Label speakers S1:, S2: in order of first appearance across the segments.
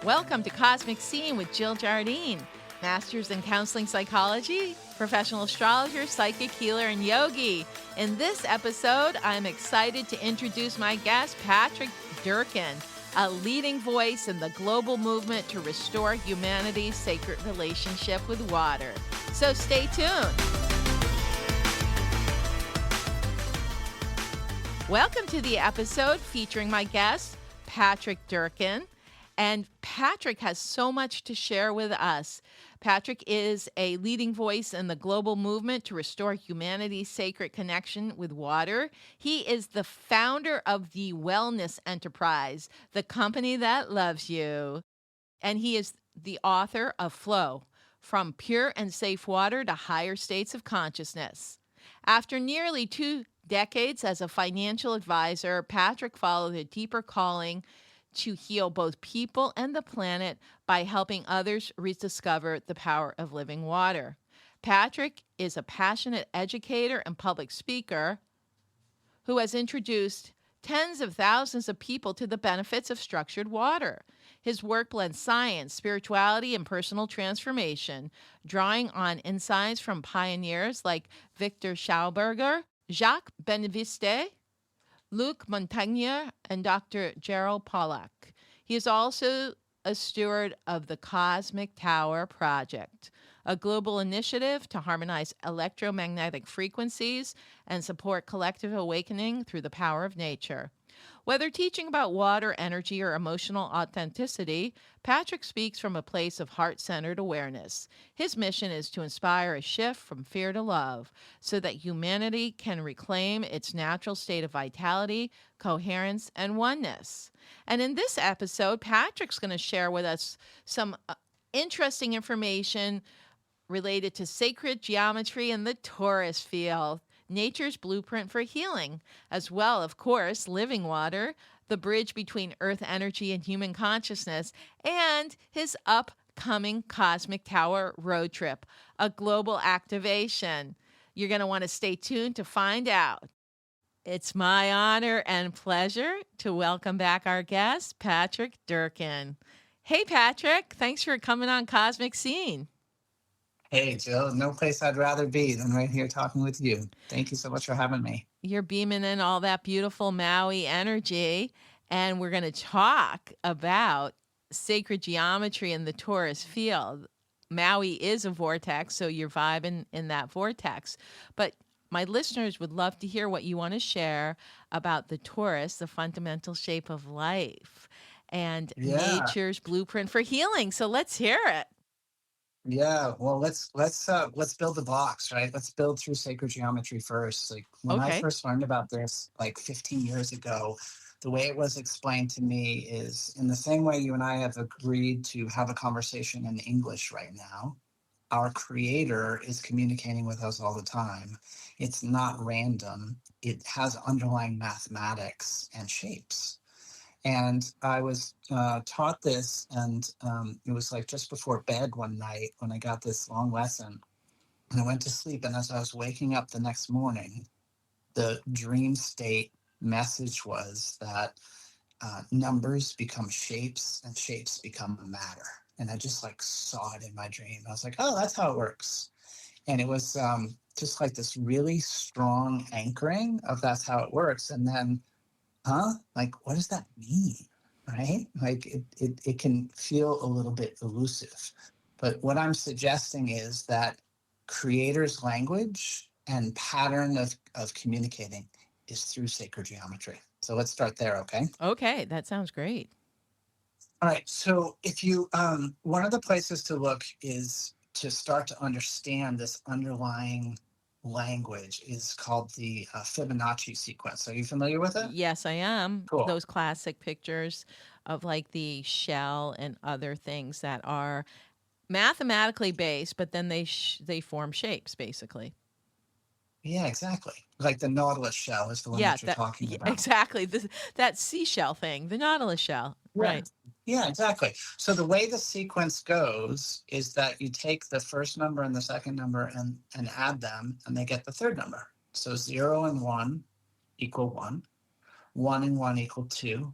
S1: Welcome to Cosmic Scene with Jill Jardine, Masters in Counseling Psychology, professional astrologer, psychic healer, and yogi. In this episode, I'm excited to introduce my guest, Patrick Durkin, a leading voice in the global movement to restore humanity's sacred relationship with water. So stay tuned. Welcome to the episode featuring my guest, Patrick Durkin. And Patrick has so much to share with us. Patrick is a leading voice in the global movement to restore humanity's sacred connection with water. He is the founder of the Wellness Enterprise, the company that loves you. And he is the author of Flow, From Pure and Safe Water to Higher States of Consciousness. After nearly 2 decades as a financial advisor, Patrick followed a deeper calling to heal both people and the planet by helping others rediscover the power of living water. Patrick is a passionate educator and public speaker who has introduced tens of thousands of people to the benefits of structured water. His work blends science, spirituality, and personal transformation, drawing on insights from pioneers like Victor Schauberger, Jacques Benveniste, Luc Montagnier, and Dr. Gerald Pollack. He is also a steward of the Cosmic Tower Project, a global initiative to harmonize electromagnetic frequencies and support collective awakening through the power of nature. Whether teaching about water, energy, or emotional authenticity, Patrick speaks from a place of heart-centered awareness. His mission is to inspire a shift from fear to love so that humanity can reclaim its natural state of vitality, coherence, and oneness. And in this episode, Patrick's going to share with us some interesting information related to sacred geometry and the torus field, nature's blueprint for healing, as well, of course, living water, the bridge between earth energy and human consciousness, and his upcoming Cosmic Tower road trip, a global activation. You're going to want to stay tuned to find out. It's my honor and pleasure to welcome back our guest, Patrick Durkin. Hey, Patrick, thanks for coming on Cosmic Scene.
S2: Hey, Jill, no place I'd rather be than right here talking with you. Thank you so much for having me.
S1: You're beaming in all that beautiful Maui energy, and we're going to talk about sacred geometry in the torus field. Maui is a vortex, so you're vibing in that vortex. But my listeners would love to hear what you want to share about the torus, the fundamental shape of life, and
S2: Yeah,
S1: nature's blueprint for healing. So let's hear it.
S2: yeah. Well, let's build the blocks, right? Let's build through sacred geometry first. Like when I
S1: Okay.
S2: first learned about this, like 15 years ago, the way it was explained to me is in the same way you and I have agreed to have a conversation in English right now. Our creator is communicating with us all the time. It's not random. It has underlying mathematics and shapes. And I was taught this, and it was like just before bed one night when I got this long lesson. And I went to sleep, and as I was waking up the next morning, the dream state message was that numbers become shapes and shapes become matter. And I just like saw it in my dream. I was like, oh, that's how it works. And it was just like this really strong anchoring of that's how it works. And then like, what does that mean? Right? Like it can feel a little bit elusive. But what I'm suggesting is that creator's language and pattern of communicating is through sacred geometry. So let's start there, okay?
S1: Okay, that sounds great.
S2: All right. So if you, one of the places to look is to start to understand this underlying language is called the Fibonacci sequence. Are you familiar with it?
S1: Yes, I am.
S2: Cool.
S1: Those classic pictures of like the shell and other things that are mathematically based, but then they form shapes basically.
S2: Yeah, exactly. Like the Nautilus shell is the one
S1: Yeah,
S2: that you're talking about.
S1: exactly. That seashell thing, the nautilus shell.
S2: Yeah.
S1: Right.
S2: Yeah, exactly. So the way the sequence goes is that you take the first number and the second number and add them, and they get the third number. So 0 and 1 equal 1 and 1 equal 2,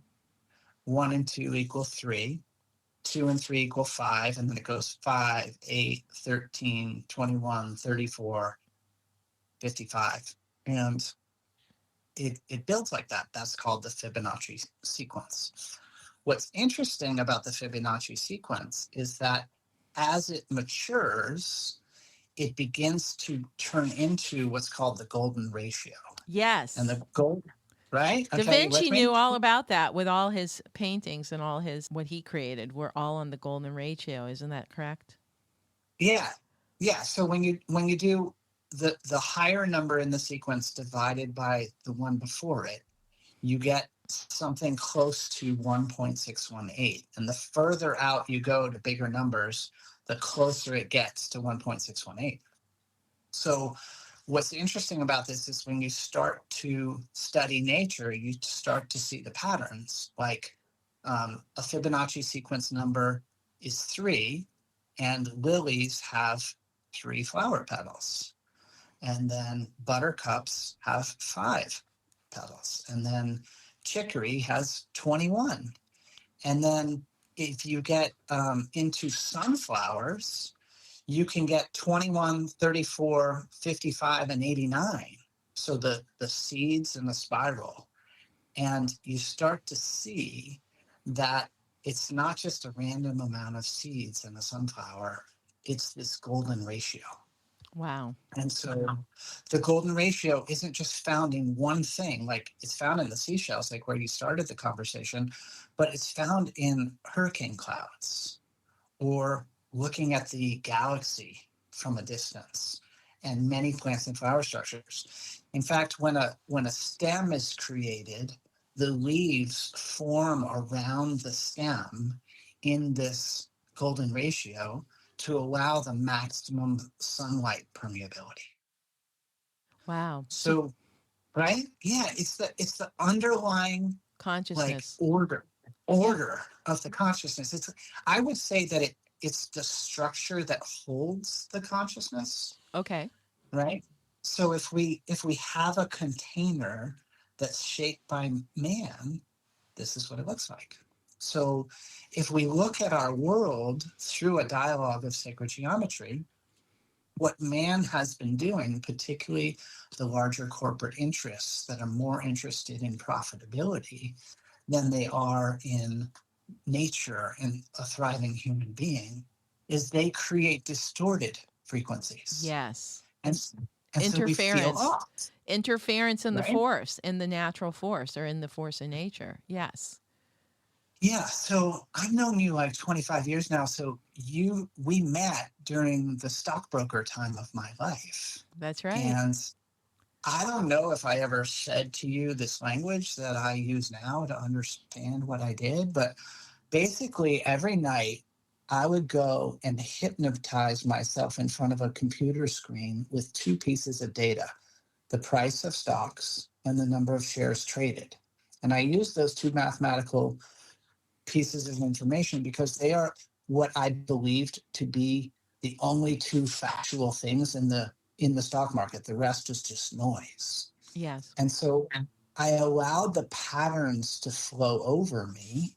S2: 1 and 2 equal 3, 2 and 3 equal 5, and then it goes 5, 8, 13, 21, 34, 55. And it builds like that. That's called the Fibonacci sequence. What's interesting about the Fibonacci sequence is that as it matures, it begins to turn into what's called the golden ratio.
S1: Yes.
S2: And the gold, right?
S1: Da
S2: Okay, you
S1: Vinci
S2: with me?
S1: knew all about that with all his paintings and all his what he created were all on the golden ratio. Isn't that correct?
S2: Yeah. Yeah. So when you do the higher number in the sequence divided by the one before it, you get something close to 1.618. And the further out you go to bigger numbers, the closer it gets to 1.618. So what's interesting about this is when you start to study nature, you start to see the patterns. Like a Fibonacci sequence number is 3, and lilies have 3 flower petals. And then buttercups have 5 petals. And then chicory has 21. And then if you get into sunflowers, you can get 21, 34, 55, and 89. So the seeds and the spiral. And you start to see that it's not just a random amount of seeds in a sunflower, it's this golden ratio.
S1: Wow.
S2: And so the golden ratio isn't just found in one thing, like it's found in the seashells, like where you started the conversation, but it's found in hurricane clouds or looking at the galaxy from a distance and many plants and flower structures. In fact, when a stem is created, the leaves form around the stem in this golden ratio to allow the maximum sunlight permeability.
S1: Wow. So
S2: So, right? Yeah, it's the underlying like
S1: consciousness. Yeah.
S2: order of the consciousness. It's I would say that it's the structure that holds the consciousness,
S1: Okay.
S2: right? So if we have a container that's shaped by man, this is what it looks like. So if we look at our world through a dialogue of sacred geometry, what man has been doing, particularly the larger corporate interests that are more interested in profitability than they are in nature and a thriving human being, is they create distorted frequencies.
S1: Yes.
S2: And, and so we feel
S1: Interference.
S2: off,
S1: Interference in the
S2: right?
S1: force, in the natural force or in the force of nature. Yes.
S2: Yeah, so I've known you like 25 years now. So we met during the stockbroker time of my life.
S1: That's right.
S2: And I don't know if I ever said to you this language that I use now to understand what I did, but basically every night I would go and hypnotize myself in front of a computer screen with 2 pieces of data, the price of stocks and the number of shares traded. And I use those 2 mathematical pieces of information because they are what I believed to be the only 2 factual things in the stock market. The rest is just noise.
S1: Yes.
S2: And so I allowed the patterns to flow over me,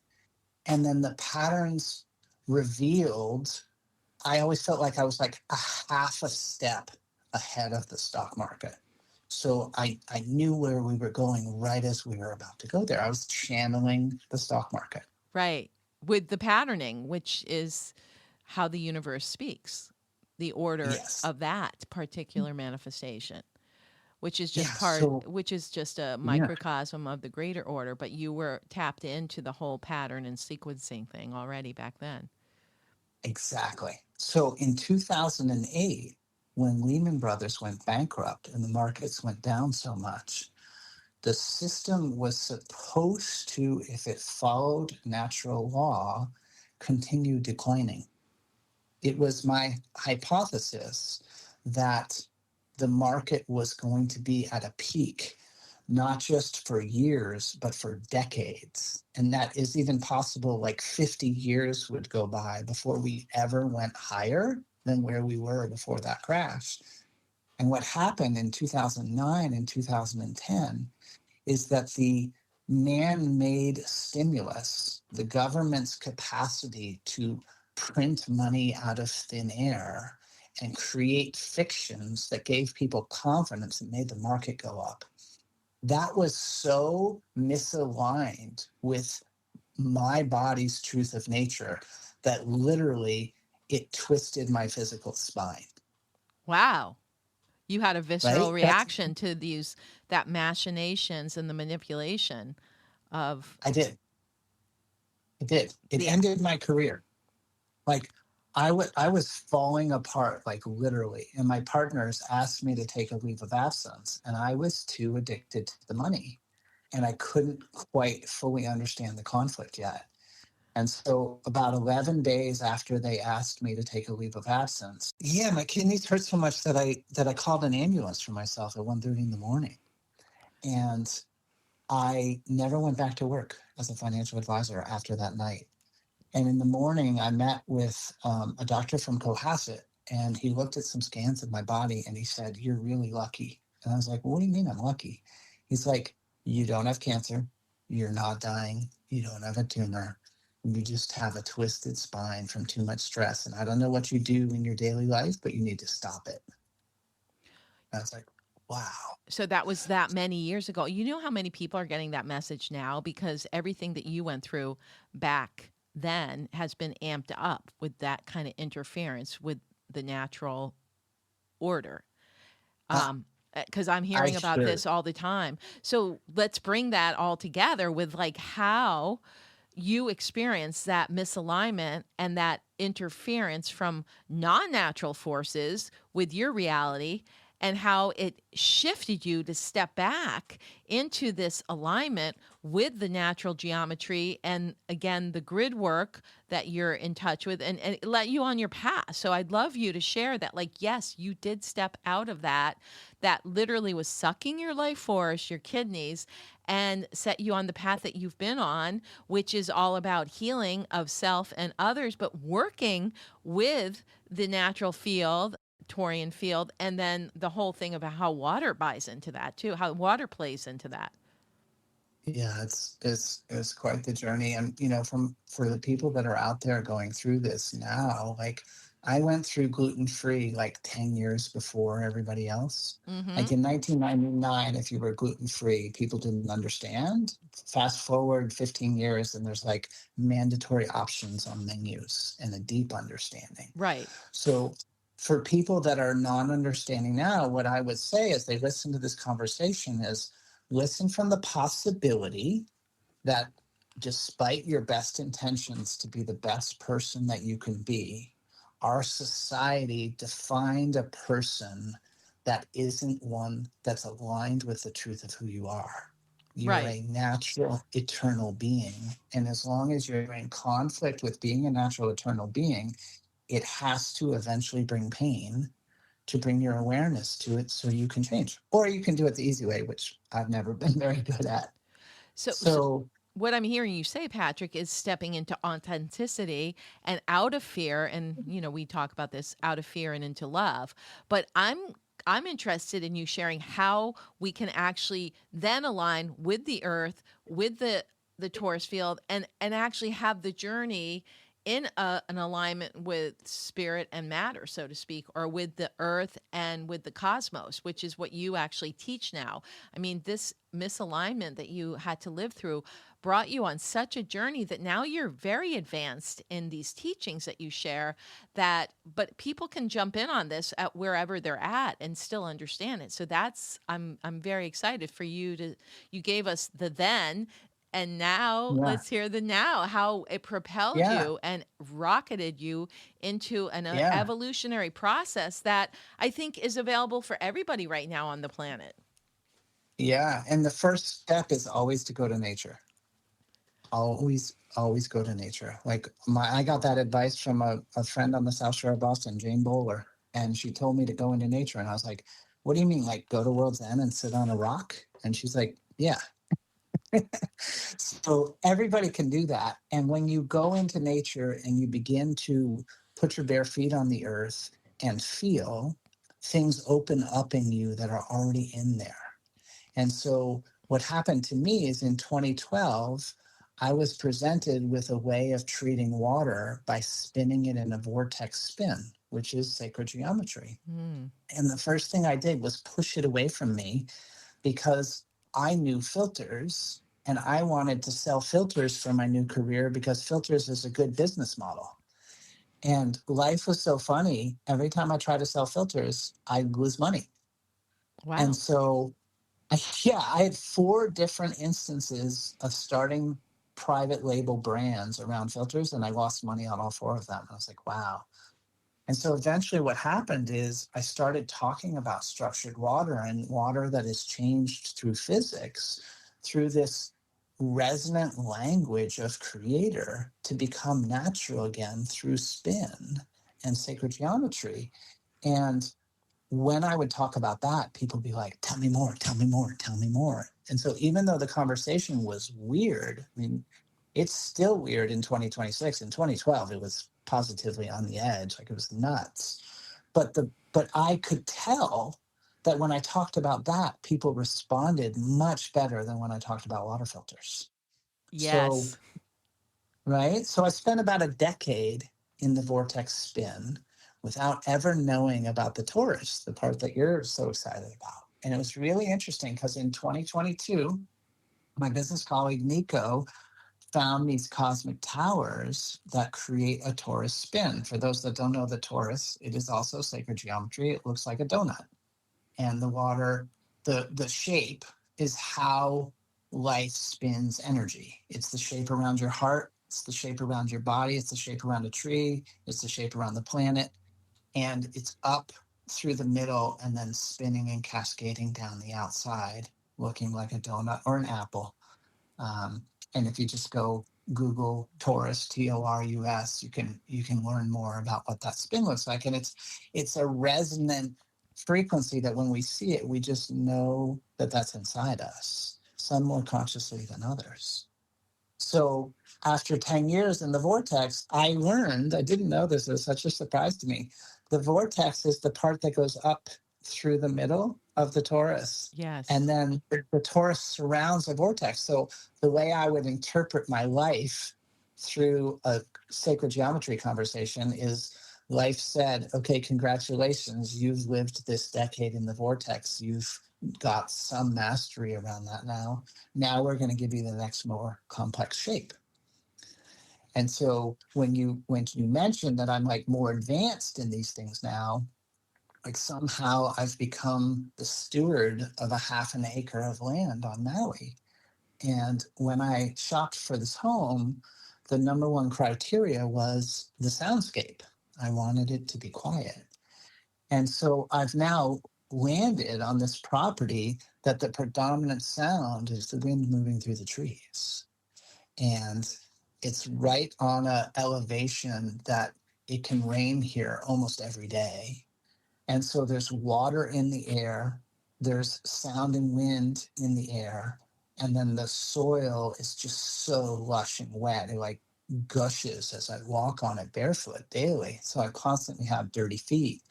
S2: and then the patterns revealed. I always felt like I was like a half a step ahead of the stock market. So I knew where we were going right as we were about to go there. I was channeling the stock market.
S1: Right. With the patterning, which is how the universe speaks, the order
S2: Yes.
S1: of that particular manifestation, which is
S2: Yeah.
S1: just
S2: So
S1: which is just a
S2: yeah,
S1: microcosm of the greater order, but you were tapped into the whole pattern and sequencing thing already back then.
S2: exactly. So in 2008, when Lehman Brothers went bankrupt and the markets went down so much, the system was supposed to, if it followed natural law, continue declining. It was my hypothesis that the market was going to be at a peak, not just for years, but for decades. And that is even possible, like 50 years would go by before we ever went higher than where we were before that crash. And what happened in 2009 and 2010 is that the man-made stimulus, the government's capacity to print money out of thin air and create fictions that gave people confidence and made the market go up. That was so misaligned with my body's truth of nature that literally it twisted my physical spine.
S1: Wow. You had a visceral
S2: Right? That's
S1: reaction to these that machinations and the manipulation of
S2: I did. I did. It
S1: the
S2: ended my career. Like I was falling apart, like literally. And my partners asked me to take a leave of absence, and I was too addicted to the money, and I couldn't quite fully understand the conflict yet. And so, about 11 days after they asked me to take a leave of absence, yeah, my kidneys hurt so much that I called an ambulance for myself at 1:30 in the morning, and I never went back to work as a financial advisor after that night. And in the morning, I met with a doctor from Cohasset, and he looked at some scans of my body and he said, "You're really lucky." And I was like, "Well, what do you mean I'm lucky?" He's like, "You don't have cancer. You're not dying. You don't have a tumor. You just have a twisted spine from too much stress. And I don't know what you do in your daily life, but you need to stop it." And I was like, wow.
S1: so that was that many years ago. You know how many people are getting that message now because everything that you went through back then has been amped up with that kind of interference with the natural order.
S2: Uh,
S1: Because I'm
S2: I
S1: hearing about
S2: should.
S1: this all the time. So let's bring that all together with like how you experience that misalignment and that interference from non-natural forces with your reality and how it shifted you to step back into this alignment with the natural geometry and again the grid work that you're in touch with and it let you on your path. So I'd love you to share that, like, yes, you did step out of that literally was sucking your life force, your kidneys, and set you on the path that you've been on, which is all about healing of self and others, but working with the natural field, Torian field, and then the whole thing about how water buys into that too, how water plays into that.
S2: Yeah, it's quite the journey. And from for the people that are out there going through this now, like I went through gluten-free like 10 years before everybody else.
S1: Mm-hmm.
S2: Like in 1999, if you were gluten-free, people didn't understand. Fast forward 15 years and there's like mandatory options on menus and a deep understanding.
S1: Right.
S2: So for people that are non-understanding now, what I would say as they listen to this conversation is listen from the possibility that despite your best intentions to be the best person that you can be, our society defined a person that isn't one that's aligned with the truth of who you are. You're
S1: Right.
S2: a natural, eternal being. And as long as you're in conflict with being a natural, eternal being, it has to eventually bring pain to bring your awareness to it so you can change. Or you can do it the easy way, which I've never been very good at.
S1: So
S2: So,
S1: what I'm hearing you say, Patrick, is stepping into authenticity and out of fear. And, we talk about this out of fear and into love. But I'm interested in you sharing how we can actually then align with the earth, with the Taurus field, and actually have the journey in an alignment with spirit and matter, so to speak, or with the earth and with the cosmos, which is what you actually teach now. I mean, this misalignment that you had to live through brought you on such a journey that now you're very advanced in these teachings that you share that but people can jump in on this at wherever they're at and still understand it. So that's I'm very excited for you to you gave us the then and now
S2: yeah,
S1: let's hear the now, how it propelled
S2: yeah,
S1: you and rocketed you into an
S2: yeah,
S1: evolutionary process that I think is available for everybody right now on the planet.
S2: yeah. And the first step is always to go to nature. Always go to nature. Like I got that advice from a friend on the South Shore of Boston, Jane Bowler, and she told me to go into nature. And I was like, what do you mean? Like go to World's End and sit on a rock? And she's like, yeah. So everybody can do that. And when you go into nature and you begin to put your bare feet on the earth and feel, things open up in you that are already in there. And so what happened to me is in 2012, I was presented with a way of treating water by spinning it in a vortex spin, which is sacred geometry.
S1: Mm.
S2: And the first thing I did was push it away from me because I knew filters and I wanted to sell filters for my new career because filters is a good business model. And life was so funny. Every time I tried to sell filters, I lose money. And
S1: Wow.
S2: so, I had 4 different instances of starting private label brands around filters, and I lost money on all 4 of them. I was like, wow. And so eventually what happened is I started talking about structured water and water that is changed through physics, through this resonant language of creator to become natural again through spin and sacred geometry. And when I would talk about that, people would be like, tell me more, tell me more, tell me more. And so even though the conversation was weird, I mean, it's still weird in 2026. In 2012, it was positively on the edge, like it was nuts. But I could tell that when I talked about that, people responded much better than when I talked about water filters. So,
S1: Yes.
S2: right? So I spent about a decade in the vortex spin without ever knowing about the torus, the part that you're so excited about. And it was really interesting because in 2022, my business colleague Nico found these cosmic towers that create a torus spin. For those that don't know the torus, it is also sacred geometry. It looks like a donut. And the water, the shape is how life spins energy. It's the shape around your heart. It's the shape around your body. It's the shape around a tree. It's the shape around the planet. And it's up through the middle and then spinning and cascading down the outside, looking like a donut or an apple. And if you just go Google torus, Torus, you can learn more about what that spin looks like. And it's a resonant frequency that when we see it, we just know that that's inside us, some more consciously than others. So after 10 years in the vortex, I learned, I didn't know this, it was such a surprise to me. The vortex is the part that goes up through the middle of the torus.
S1: Yes.
S2: And then the torus surrounds the vortex. So the way I would interpret my life through a sacred geometry conversation is life said, okay, congratulations, you've lived this decade in the vortex. You've got some mastery around that now. Now we're going to give you the next more complex shape. And so when you mentioned that I'm like more advanced in these things now, like somehow I've become the steward of a half an acre of land on Maui. And when I shopped for this home, the number one criteria was the soundscape. I wanted it to be quiet. And so I've now landed on this property that the predominant sound is the wind moving through the trees. And it's right on an elevation that it can rain here almost every day. And so there's water in the air, there's sound and wind in the air, and then the soil is just so lush and wet. It like gushes as I walk on it barefoot daily. So I constantly have dirty feet.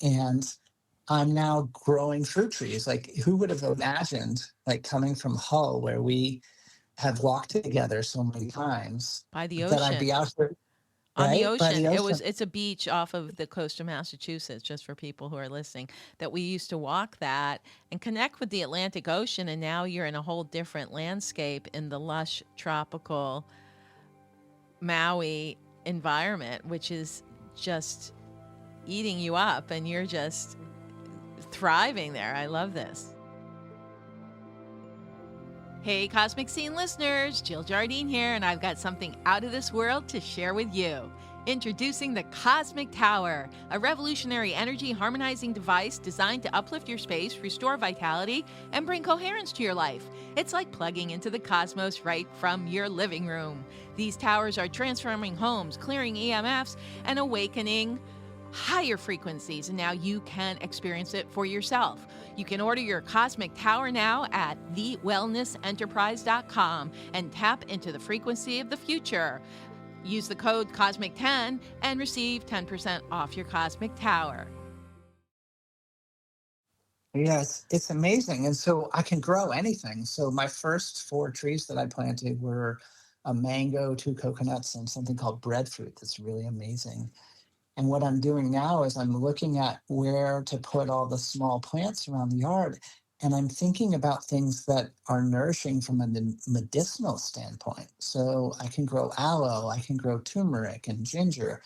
S2: And I'm now growing fruit trees. Like, who would have imagined, like, coming from Hull, where we have walked together so many times,
S1: By the
S2: that I'd
S1: ocean.
S2: be out there,
S1: On the
S2: right? By
S1: ocean.
S2: the ocean.
S1: It's a beach off of the coast of Massachusetts, just for people who are listening, that we used to walk that and connect with the Atlantic Ocean, and now you're in a whole different landscape in the lush tropical Maui environment, which is just eating you up, and you're just thriving there. I love this. Hey, Cosmic Scene listeners, Jill Jardine here, and I've got something out of this world to share with you. Introducing the Cosmic Tower, a revolutionary energy harmonizing device designed to uplift your space, restore vitality, and bring coherence to your life. It's like plugging into the cosmos right from your living room. These towers are transforming homes, clearing EMFs, and awakening higher frequencies, and now you can experience it for yourself. You can order your Cosmic Tower now at thewellnessenterprise.com and tap into the frequency of the future. Use the code COSMIC10 and receive 10% off your Cosmic Tower.
S2: Yeah, it's amazing. And so I can grow anything. So my first four trees that I planted were a mango, two coconuts, and something called breadfruit that's really amazing. And what I'm doing now is I'm looking at where to put all the small plants around the yard. And I'm thinking about things that are nourishing from a medicinal standpoint. So I can grow aloe, I can grow turmeric and ginger.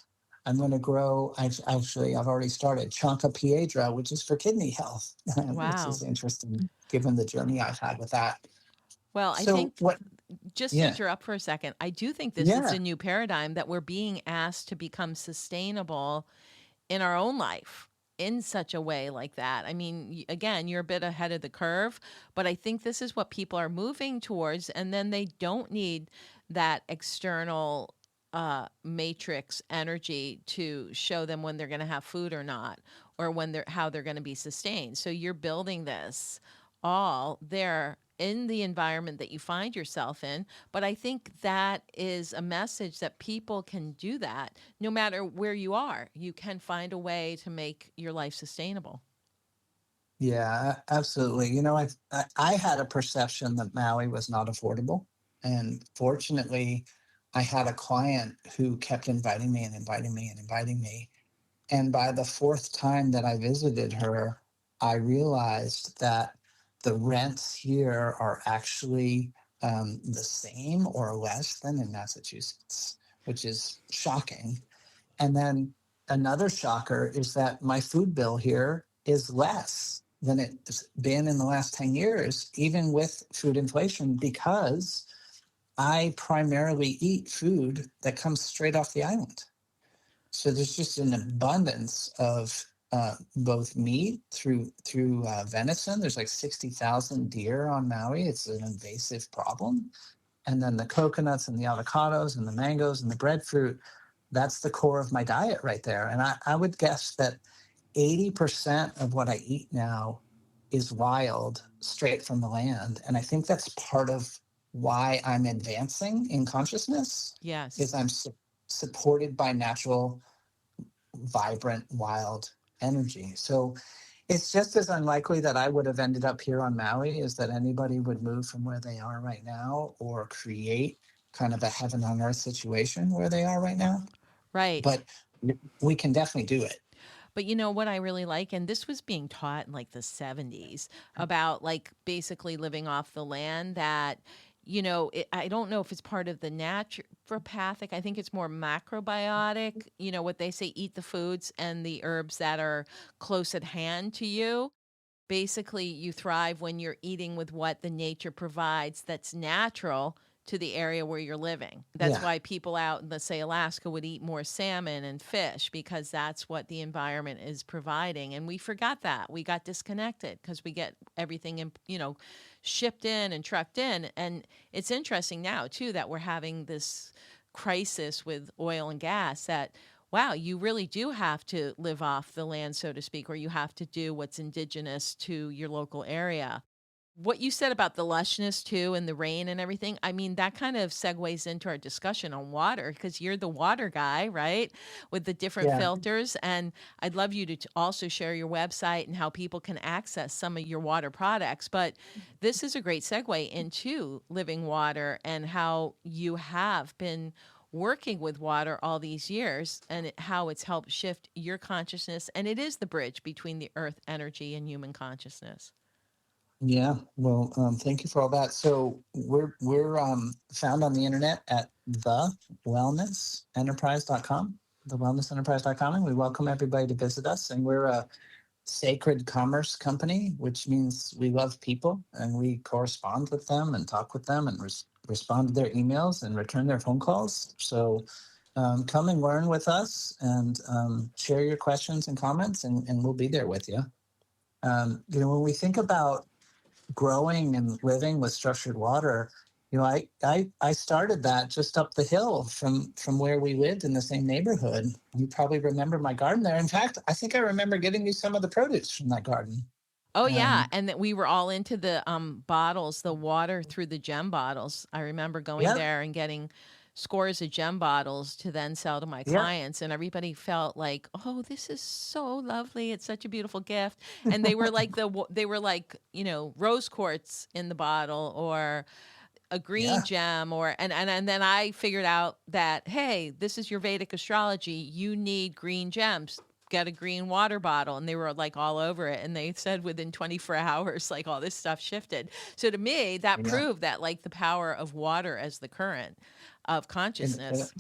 S2: I'm going to grow, I've already started Chanca piedra, which is for kidney health, which
S1: Wow.
S2: is interesting given the journey I've had with that.
S1: Well, I
S2: So,
S1: think,
S2: what,
S1: just to
S2: yeah,
S1: interrupt for a second, I do think this is
S2: yeah,
S1: a new paradigm that we're being asked to become sustainable in our own life in such a way like that. I mean, again, you're a bit ahead of the curve, but I think this is what people are moving towards. And then they don't need that external matrix energy to show them when they're going to have food or not, or when they're how they're going to be sustained. So you're building this all there in the environment that you find yourself in. But I think that is a message that people can do that no matter where you are. You can find a way to make your life sustainable.
S2: yeah, absolutely. You know, I had a perception that Maui was not affordable. And fortunately, I had a client who kept inviting me and inviting me and inviting me. And by the fourth time that I visited her, I realized that the rents here are actually the same or less than in Massachusetts, which is shocking. And then another shocker is that my food bill here is less than it's been in the last 10 years, even with food inflation, because I primarily eat food that comes straight off the island. So there's just an abundance of both meat through venison. There's like 60,000 deer on Maui. It's an invasive problem. And then the coconuts and the avocados and the mangoes and the breadfruit, that's the core of my diet right there. And I would guess that 80% of what I eat now is wild, straight from the land. And I think that's part of why I'm advancing in consciousness
S1: Yes.
S2: is I'm supported by natural, vibrant, wild energy. So it's just as unlikely that I would have ended up here on Maui as that anybody would move from where they are right now or create kind of a heaven on earth situation where they are right now.
S1: Right.
S2: But we can definitely do it.
S1: But you know what I really like? And this was being taught in like the 70s about like basically living off the land that, I don't know if it's part of the naturopathic. I think it's more macrobiotic. You know, what they say, eat the foods and the herbs that are close at hand to you. Basically, you thrive when you're eating with what the nature provides that's natural to the area where you're living. That's
S2: Yeah.
S1: why people out in, let's say, Alaska would eat more salmon and fish because that's what the environment is providing. And we forgot that. We got disconnected because we get everything shipped in and trucked in. And it's interesting now, too, that we're having this crisis with oil and gas that wow, you really do have to live off the land, so to speak, or you have to do what's indigenous to your local area. What you said about the lushness too and the rain and everything, I mean, that kind of segues into our discussion on water because you're the water guy, right? With the different
S2: Yeah.
S1: filters. And I'd love you to also share your website and how people can access some of your water products. But this is a great segue into living water and how you have been working with water all these years and how it's helped shift your consciousness. And it is the bridge between the earth energy and human consciousness.
S2: Yeah. Well, thank you for all that. So we're found on the internet at thewellnessenterprise.com, thewellnessenterprise.com, and we welcome everybody to visit us. And we're a sacred commerce company, which means we love people and we correspond with them and talk with them and respond to their emails and return their phone calls. So come and learn with us and share your questions and comments, and we'll be there with you. When we think about growing and living with structured water, I started that just up the hill from where we lived in the same neighborhood. You probably remember my garden there. In fact, I think I remember getting you some of the produce from that garden.
S1: Oh yeah,
S2: Um,
S1: and that we were all into the bottles, the water through the gem bottles. I remember going
S2: yeah,
S1: there and getting scores of gem bottles to then sell to my
S2: Yeah.
S1: clients, and everybody felt like, oh, this is so lovely, it's such a beautiful gift. And they were like they were like, rose quartz in the bottle, or a green
S2: Yeah.
S1: gem, or and then I figured out that, hey, this is your Vedic astrology, you need green gems, get a green water bottle. And they were like all over it, and they said within 24 hours, like, all this stuff shifted. So to me, that
S2: Yeah.
S1: proved that, like, the power of water as the current of
S2: And
S1: consciousness.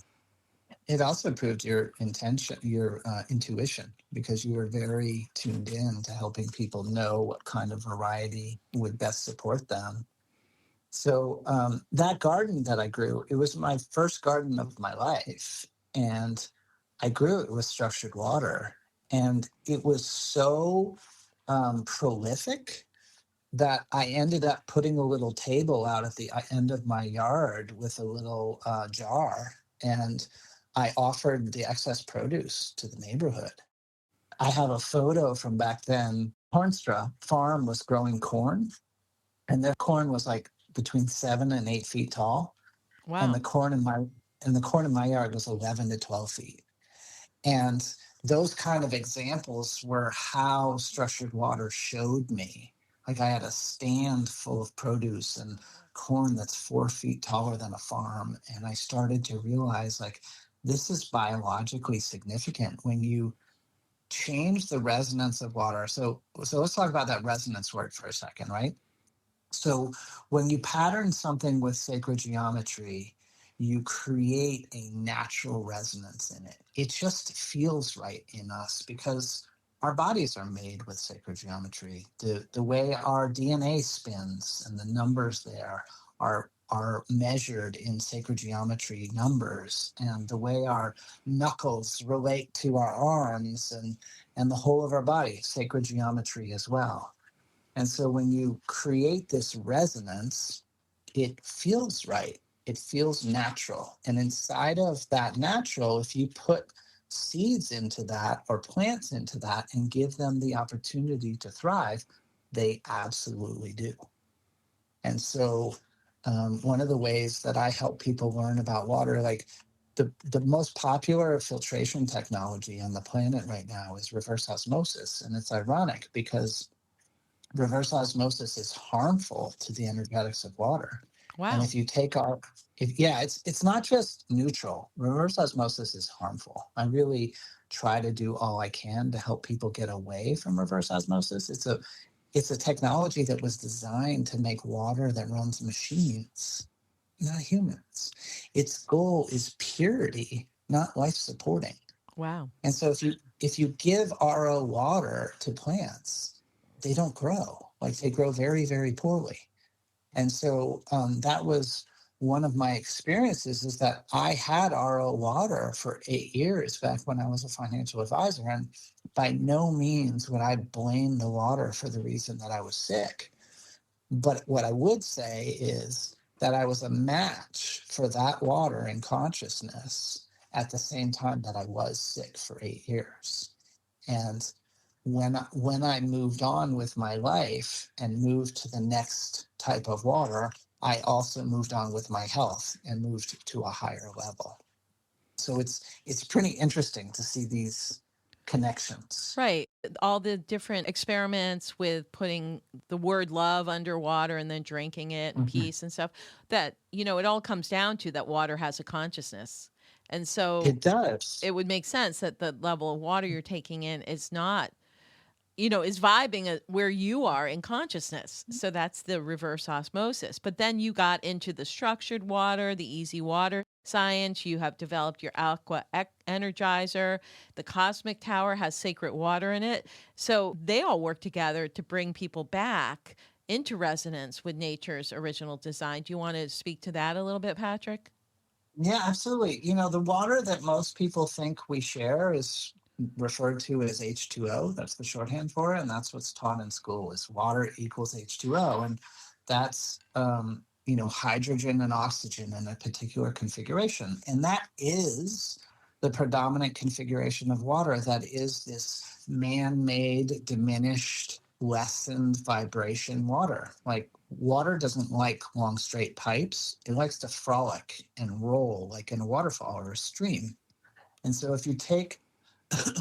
S2: it also proved your intention, your intuition, because you were very tuned in to helping people know what kind of variety would best support them. So that garden that I grew, it was my first garden of my life. And I grew it with structured water. And it was so prolific that I ended up putting a little table out at the end of my yard with a little jar. And I offered the excess produce to the neighborhood. I have a photo from back then. Hornstra Farm was growing corn, and their corn was like between 7 and 8 feet tall, and
S1: Wow.
S2: the corn in my yard was 11 to 12 feet. And those kind of examples were how structured water showed me. Like, I had a stand full of produce and corn that's 4 feet taller than a farm, and I started to realize, like, this is biologically significant when you change the resonance of water. So let's talk about that resonance word for a second, right? So when you pattern something with sacred geometry, you create a natural resonance in it. It just feels right in us because our bodies are made with sacred geometry. The way our DNA spins and the numbers there are measured in sacred geometry numbers, and the way our knuckles relate to our arms and the whole of our body, sacred geometry as well. And so when you create this resonance, it feels right. It feels natural. And inside of that natural, if you put seeds into that or plants into that and give them the opportunity to thrive, they absolutely do. And so one of the ways that I help people learn about water, like the most popular filtration technology on the planet right now is reverse osmosis. And it's ironic because reverse osmosis is harmful to the energetics of water. And
S1: Wow.
S2: if you take our, if, yeah, it's not just neutral. Reverse osmosis is harmful. I really try to do all I can to help people get away from reverse osmosis. It's a technology that was designed to make water that runs machines, not humans. Its goal is purity, not life supporting.
S1: Wow.
S2: And so if you give RO water to plants, they don't grow. Like, they grow very, very poorly. And so that was one of my experiences, is that I had RO water for 8 years back when I was a financial advisor. And by no means would I blame the water for the reason that I was sick. But what I would say is that I was a match for that water in consciousness at the same time that I was sick for 8 years. And when I moved on with my life and moved to the next type of water, I also moved on with my health and moved to a higher level. So it's pretty interesting to see these connections.
S1: Right. All the different experiments with putting the word love underwater and then drinking it, and
S2: Mhm.
S1: peace and stuff, that, it all comes down to that water has a consciousness. And so
S2: It does.
S1: it would make sense that the level of water you're taking in is not, is vibing where you are in consciousness. So that's the reverse osmosis. But then you got into the structured water, the easy water science. You have developed your aqua energizer. The cosmic tower has sacred water in it. So they all work together to bring people back into resonance with nature's original design. Do you want to speak to that a little bit, Patrick?
S2: Yeah, absolutely. The water that most people think we share is referred to as H2O. That's the shorthand for it. And that's what's taught in school, is water equals H2O. And that's, hydrogen and oxygen in a particular configuration. And that is the predominant configuration of water. That is this man-made, diminished, lessened vibration water. Like, water doesn't like long straight pipes. It likes to frolic and roll like in a waterfall or a stream. And so if you take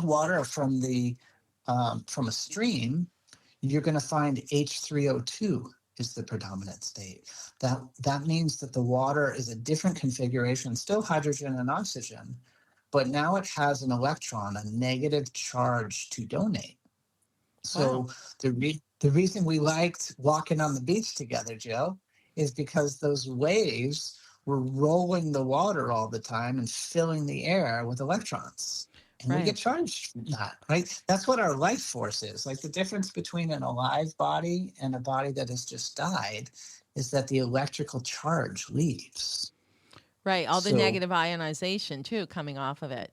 S2: water from a stream, you're going to find H3O2 is the predominant state. That means that the water is a different configuration, still hydrogen and oxygen, but now it has an electron, a negative charge to donate.
S1: Wow.
S2: So the reason we liked walking on the beach together, Joe, is because those waves were rolling the water all the time and filling the air with electrons. And we
S1: Right.
S2: get charged from that, right? That's what our life force is. Like the difference between an alive body and a body that has just died is that the electrical charge leaves.
S1: Right. All the
S2: So
S1: negative ionization too coming off of it.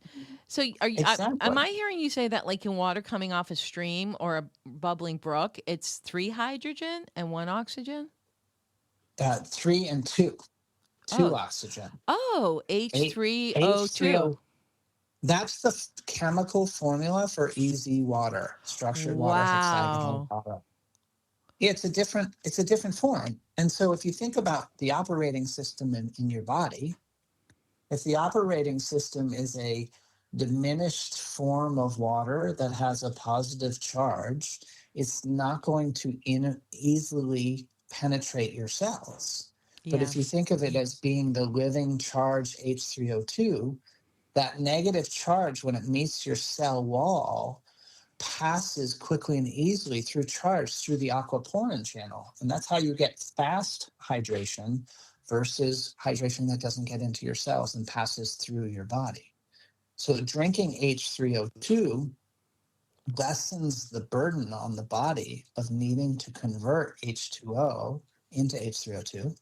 S1: So are you, am
S2: exactly.
S1: I hearing you say that like in water coming off a stream or a bubbling brook, it's 3 hydrogen and 1 oxygen?
S2: 3 and 2,
S1: Oh,
S2: 2 oxygen,
S1: oh,
S2: eight
S1: H3O2.
S2: H3O. That's the chemical formula for easy water, structured water, hexagonal
S1: Wow.
S2: water. It's a different form. And so if you think about the operating system in your body, if the operating system is a diminished form of water that has a positive charge, it's not going to easily penetrate your cells. But if you
S1: Yes.
S2: think of it as being the living charge H3O2, that negative charge, when it meets your cell wall, passes quickly and easily through charge through the aquaporin channel. And that's how you get fast hydration versus hydration that doesn't get into your cells and passes through your body. So drinking H3O2 lessens the burden on the body of needing to convert H2O into H3O2.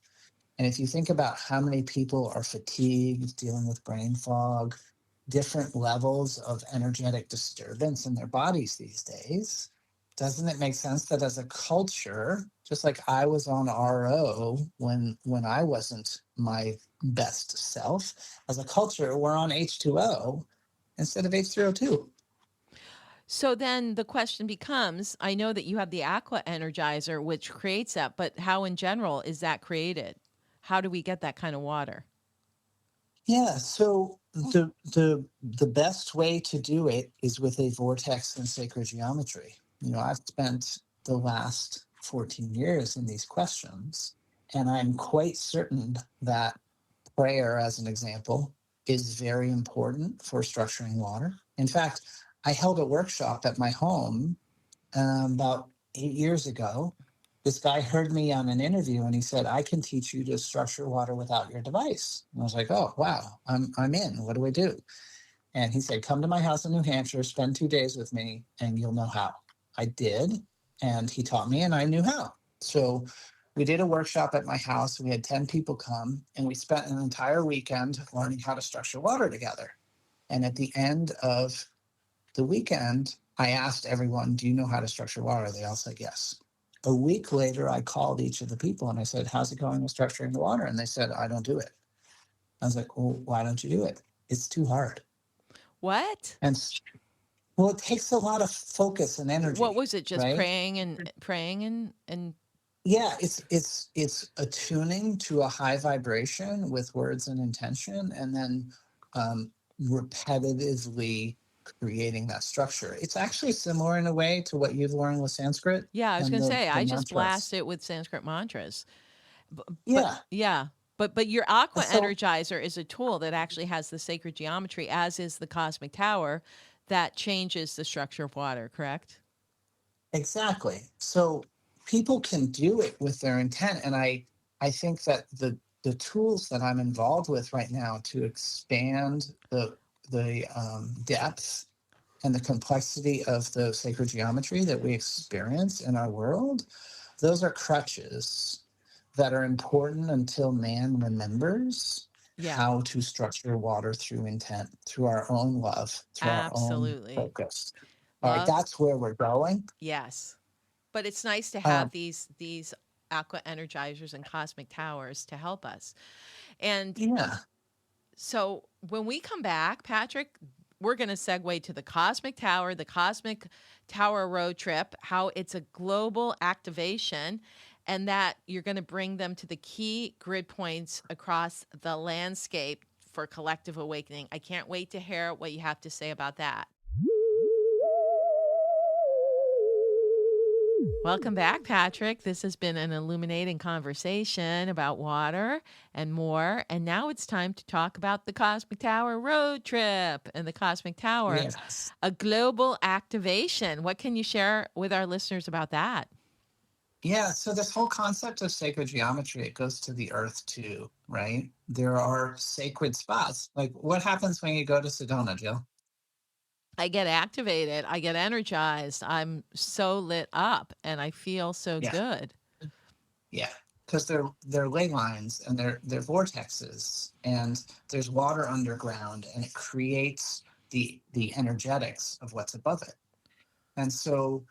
S2: And if you think about how many people are fatigued, dealing with brain fog, different levels of energetic disturbance in their bodies these days, doesn't it make sense that as a culture, just like I was on RO when I wasn't my best self, as a culture, we're on H2O instead of H3O2.
S1: So then the question becomes, I know that you have the aqua energizer which creates that, but how in general is that created? How do we get that kind of water?
S2: Yeah, so the best way to do it is with a vortex and sacred geometry. I've spent the last 14 years in these questions, and I'm quite certain that prayer, as an example, is very important for structuring water. In fact, I held a workshop at my home about 8 years ago. This guy heard me on an interview and he said, I can teach you to structure water without your device. And I was like, oh, wow, I'm in. What do I do? And he said, come to my house in New Hampshire, spend 2 days with me, and you'll know how. I did. And he taught me, and I knew how. So we did a workshop at my house. We had 10 people come, and we spent an entire weekend learning how to structure water together. And at the end of the weekend, I asked everyone, do you know how to structure water? They all said yes. A week later, I called each of the people and I said, how's it going with structuring the water? And they said, I don't do it. I was like, well, why don't you do it? It's too hard.
S1: What?
S2: And well, it takes a lot of focus and
S1: What
S2: energy,
S1: was it? Just
S2: right?
S1: praying and
S2: Yeah, it's attuning to a high vibration with words and intention, and then repetitively creating that structure. It's actually similar in a way to what you've learned with Sanskrit
S1: yeah, I was
S2: and
S1: going to say
S2: the
S1: I just
S2: mantras.
S1: blast it with Sanskrit mantras. But
S2: Yeah.
S1: yeah, but your aqua
S2: So
S1: energizer is a tool that actually has the sacred geometry, as is the cosmic tower, that changes the structure of water. Correct?
S2: exactly. So people can do it with their intent, and I think that the tools that I'm involved with right now to expand the depth and the complexity of the sacred geometry that we experience in our world, those are crutches that are important until man remembers
S1: Yeah,
S2: how to structure water through intent, through our own love, through our own
S1: absolutely.
S2: focus. All right,
S1: Love,
S2: that's where we're going.
S1: yes. But it's nice to have
S2: Um,
S1: these aqua energizers and cosmic towers to help us. And
S2: yeah,
S1: so when we come back, Patrick, we're going to segue to the Cosmic Tower road trip, how it's a global activation, and that you're going to bring them to the key grid points across the landscape for collective awakening. I can't wait to hear what you have to say about that. Welcome back, Patrick. This has been an illuminating conversation about water and more. And now it's time to talk about the Cosmic Tower road trip and the Cosmic Tower,
S2: Yes.
S1: a global activation. What can you share with our listeners about that?
S2: Yeah, so this whole concept of sacred geometry, it goes to the earth too, right? There are sacred spots. Like what happens when you go to Sedona, Jill?
S1: I get activated. I get energized. I'm so lit up and I feel so
S2: Yeah,
S1: good.
S2: yeah. Because they're ley lines and they're vortexes and there's water underground and it creates the energetics of what's above it. And so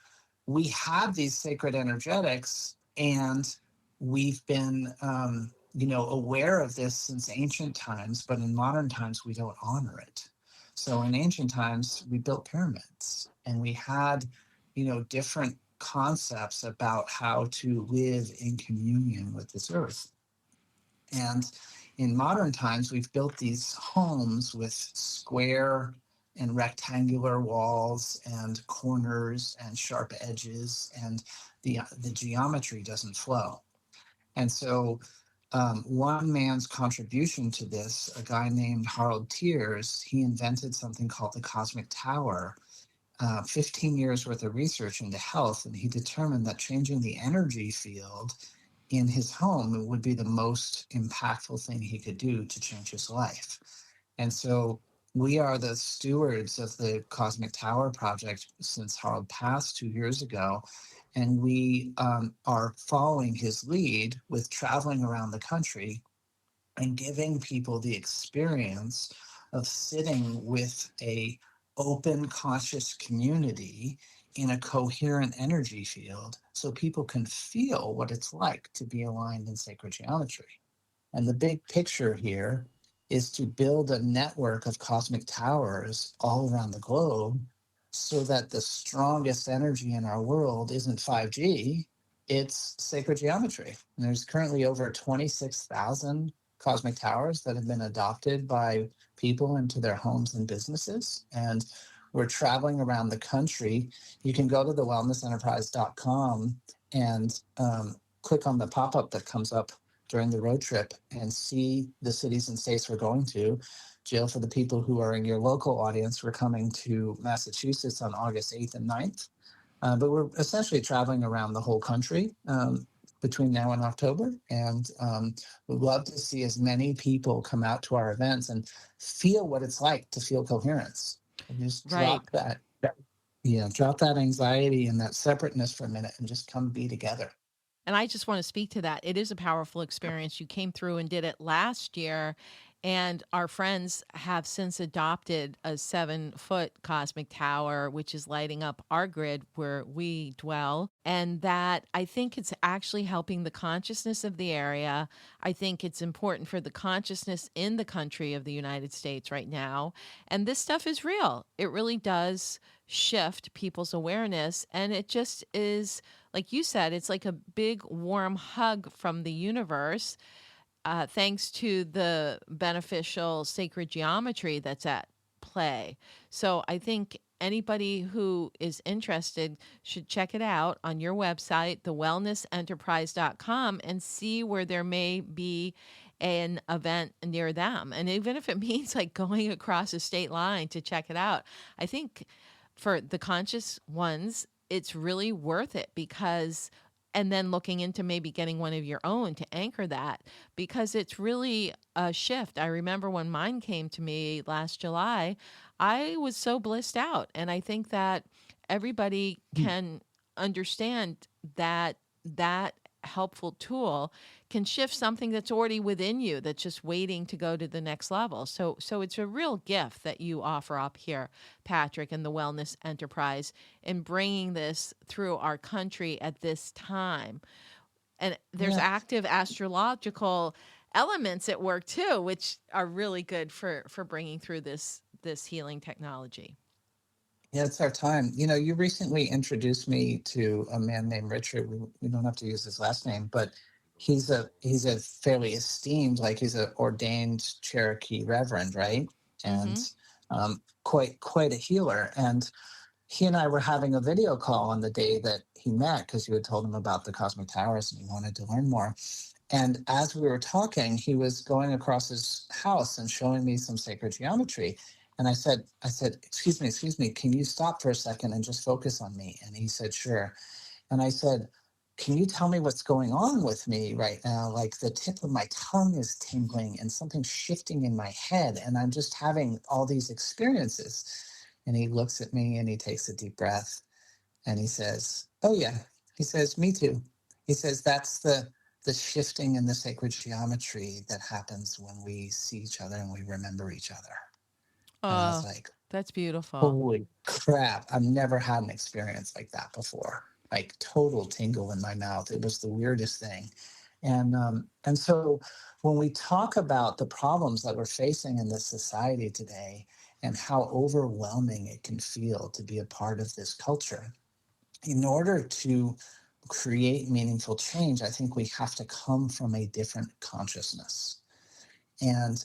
S2: we have these sacred energetics, and we've been, aware of this since ancient times, but in modern times, we don't honor it. So in ancient times, we built pyramids and we had, different concepts about how to live in communion with this earth. And in modern times, we've built these homes with square and rectangular walls and corners and sharp edges, and the geometry doesn't flow. And so, one man's contribution to this, a guy named Harold Tears, he invented something called the Cosmic Tower. 15 years worth of research into health, and he determined that changing the energy field in his home would be the most impactful thing he could do to change his life. And so we are the stewards of the Cosmic Tower project since Harold passed 2 years ago. And we are following his lead with traveling around the country and giving people the experience of sitting with a open conscious community in a coherent energy field so people can feel what it's like to be aligned in sacred geometry. And the big picture here is to build a network of cosmic towers all around the globe so that the strongest energy in our world isn't 5G, it's sacred geometry. And there's currently over 26,000 cosmic towers that have been adopted by people into their homes and businesses. And we're traveling around the country. You can go to the wellnessenterprise.com and click on the pop-up that comes up during the road trip and see the cities and states we're going to. Jill, for the people who are in your local audience, we're coming to Massachusetts on August 8th and 9th. But we're essentially traveling around the whole country between now and October. And we'd love to see as many people come out to our events and feel what it's like to feel coherence. And just
S1: Right.
S2: drop that anxiety and that separateness for a minute and just come be together.
S1: And I just want to speak to that. It is a powerful experience. You came through and did it last year. And our friends have since adopted a 7-foot cosmic tower, which is lighting up our grid where we dwell. And that I think it's actually helping the consciousness of the area. I think it's important for the consciousness in the country of the United States right now. And this stuff is real. It really does shift people's awareness. And it just is, like you said, it's like a big warm hug from the universe. Thanks to the beneficial sacred geometry that's at play. So I think anybody who is interested should check it out on your website, thewellnessenterprise.com, and see where there may be an event near them. And even if it means like going across a state line to check it out, I think for the conscious ones, it's really worth it because and then looking into maybe getting one of your own to anchor that because it's really a shift. I remember when mine came to me last July, I was so blissed out. And I think that everybody can understand that that helpful tool can shift something that's already within you that's just waiting to go to the next level. So it's a real gift that you offer up here, Patrick, and the Wellness Enterprise in bringing this through our country at this time. And there's active astrological elements at work too, which are really good for bringing through this healing technology.
S2: Yeah, it's our time. You know, you recently introduced me to a man named Richard. We don't have to use his last name, but he's a fairly esteemed, like he's an ordained Cherokee reverend, right? And
S1: Mm-hmm.
S2: quite a healer. And he and I were having a video call on the day that he met because you had told him about the cosmic towers and he wanted to learn more. And as we were talking, he was going across his house and showing me some sacred geometry. And excuse me, can you stop for a second and just focus on me? And he said, sure. And I said, can you tell me what's going on with me right now? Like the tip of my tongue is tingling and something's shifting in my head. And I'm just having all these experiences. And he looks at me and he takes a deep breath and he says, oh, yeah. He says, me too. He says, that's the shifting in the sacred geometry that happens when we see each other and we remember each other. And I was
S1: Oh,
S2: like,
S1: that's beautiful.
S2: holy crap. I've never had an experience like that before. Like total tingle in my mouth. It was the weirdest thing. And so when we talk about the problems that we're facing in this society today and how overwhelming it can feel to be a part of this culture, in order to create meaningful change, I think we have to come from a different consciousness. And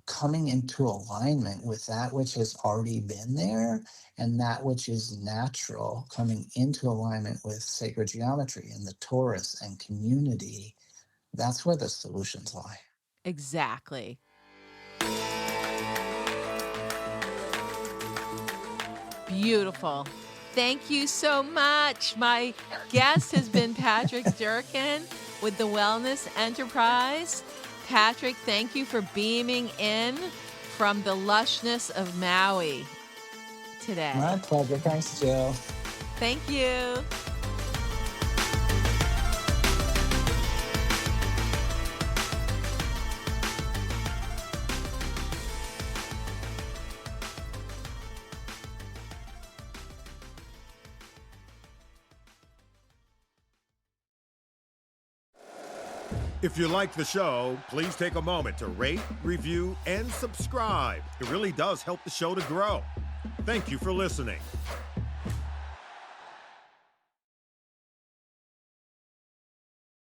S2: coming into alignment with that which has already been there and that which is natural, coming into alignment with sacred geometry and the torus and community, that's where the solutions lie.
S1: Exactly. Beautiful. Thank you so much. My guest has been Patrick Durkin with the Wellness Enterprise. Patrick, thank you for beaming in from the lushness of Maui today.
S2: My pleasure. Thanks, Jill.
S1: Thank you.
S3: If you like the show, please take a moment to rate, review, and subscribe. It really does help the show to grow. Thank you for listening.